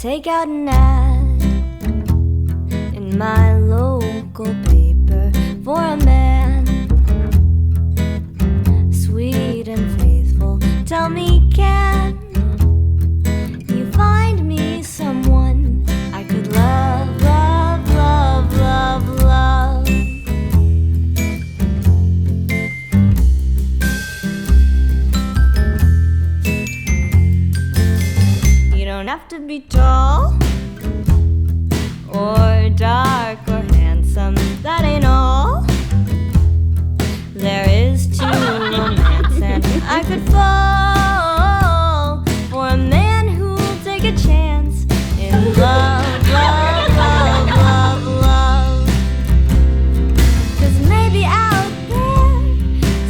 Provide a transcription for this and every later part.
take out an ad in my local paper for a man, sweet and faithful. Tell me, can you find me someone I could love, love, love, love, love? You don't have to be tall or dark or handsome, that ain't all. There is to romance, and I could fall for a man who'll take a chance in love, love, love, love, love. 'Cause maybe out there,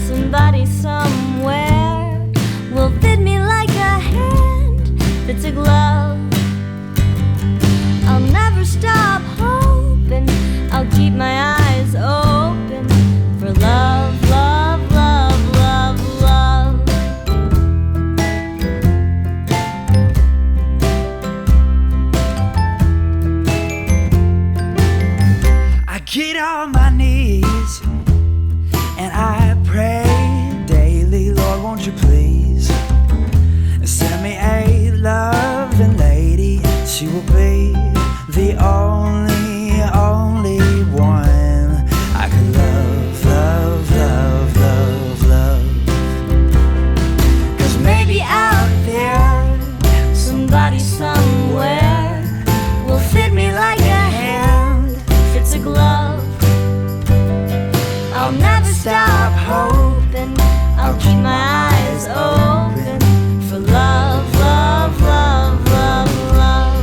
somebody somewhere will fit me like a hand fits a glove. I'll never stop hoping, I'll keep my eyes open for love, love, love, love, love. I get on my knees and I pray daily, Lord, won't you please send me a loving lady. She will be the only one I could love, love, love, love, love. 'Cause maybe out there, somebody somewhere will fit me like a hand fits a glove. I'll never stop hoping, I'll keep my eyes open for love, love, love, love, love.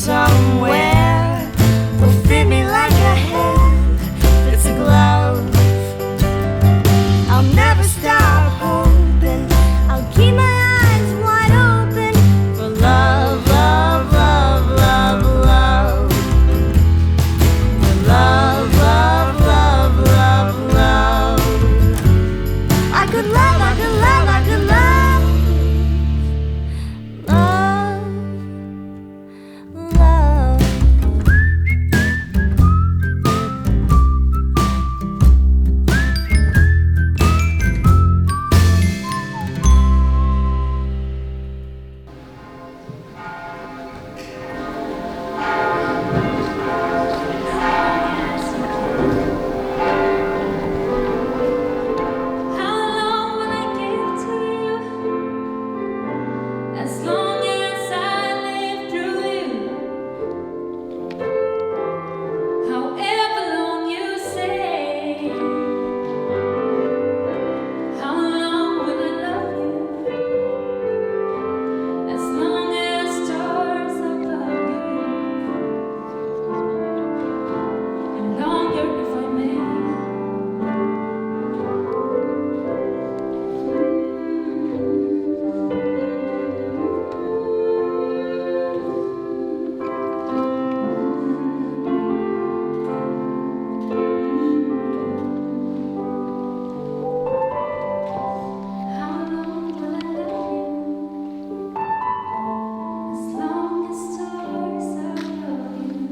Somewhere will fit me like a hand fits a glove. I'll never stop hoping, I'll keep my eyes wide open for love, love, love, love, love. For love, love, love, love, love. I could love, I could love, I could love, love, love. How long will I give to you? As long as I live through you. However long you say. How long will I love you? As long as stars above you. And longer if I may. How long will I love you? As long as stars above you.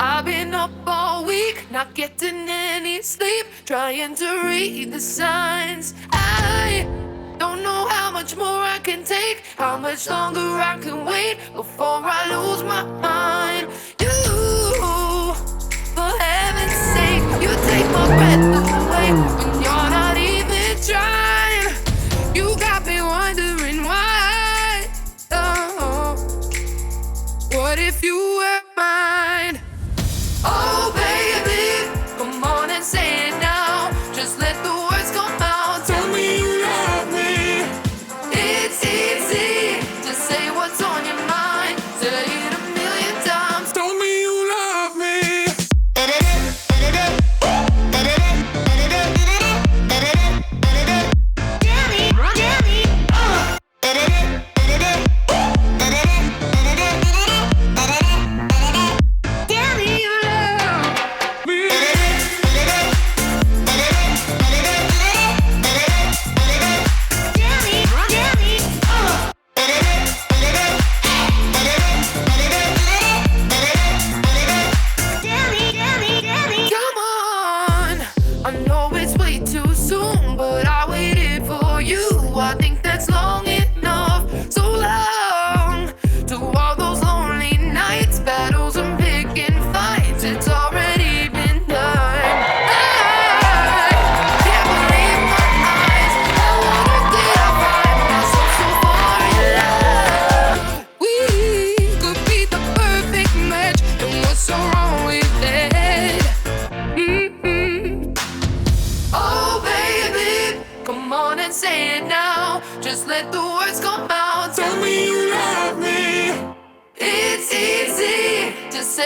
I've been up all week, not getting any sleep, trying to read the signs. I don't know how much more I can take, how much longer I can wait before I lose my mind. You, for heaven's sake, you take my breath away when you're not even trying. You got me wondering why. Oh, what if you were mine? Oh baby, come on and say it now. Just let the words come out. Tell me you love me. It's easy.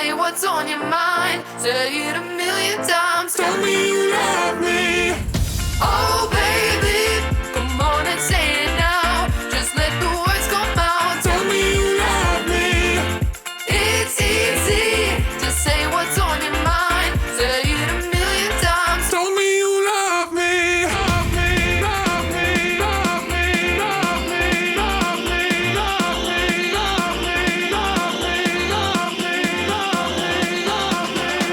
say what's on your mind. Say it a million times. Tell me you love me. Oh baby, come on and say it now. Just let the words come out. Tell me you love me. It's easy to say what's on your mind. Say it a million times. Tell me you love me. Love me, love me, love me, love me, love me, love me, love me, love me, love me, love me, love me,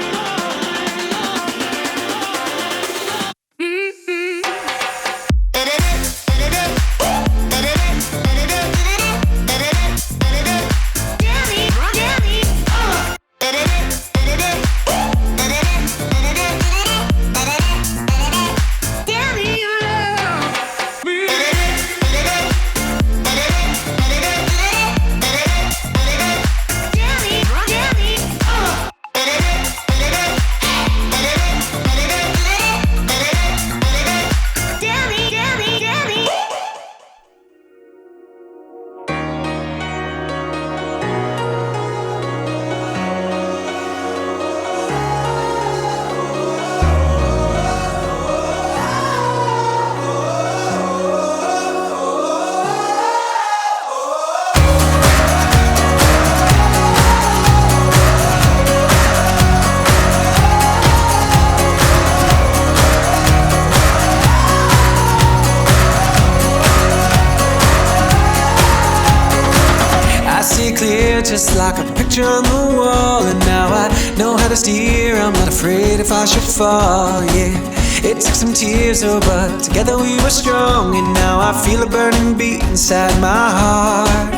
just like a picture on the wall. And now I know how to steer. I'm not afraid if I should fall, yeah. It took some tears, oh, but together we were strong. And now I feel a burning beat inside my heart.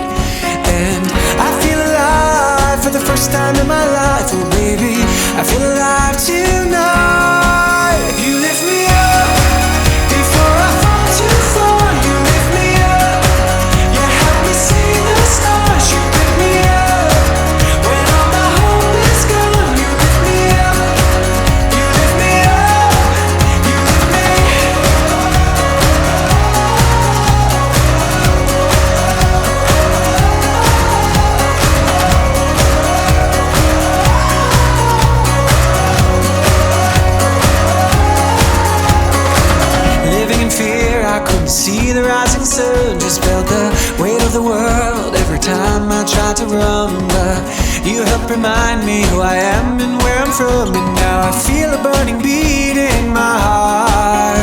And I feel alive for the first time in my life. Oh baby, I feel alive tonight. You lift me up before I fall too far. You lift me up, you help me see the stars. You pick me up when all my hope is gone. You lift me up, you lift me up, you lift me. Living in fear, I couldn't see the rising sun. Just felt the weight of the world every time I tried to run. But you helped remind me who I am and where I'm from. And now I feel a burning beat in my heart.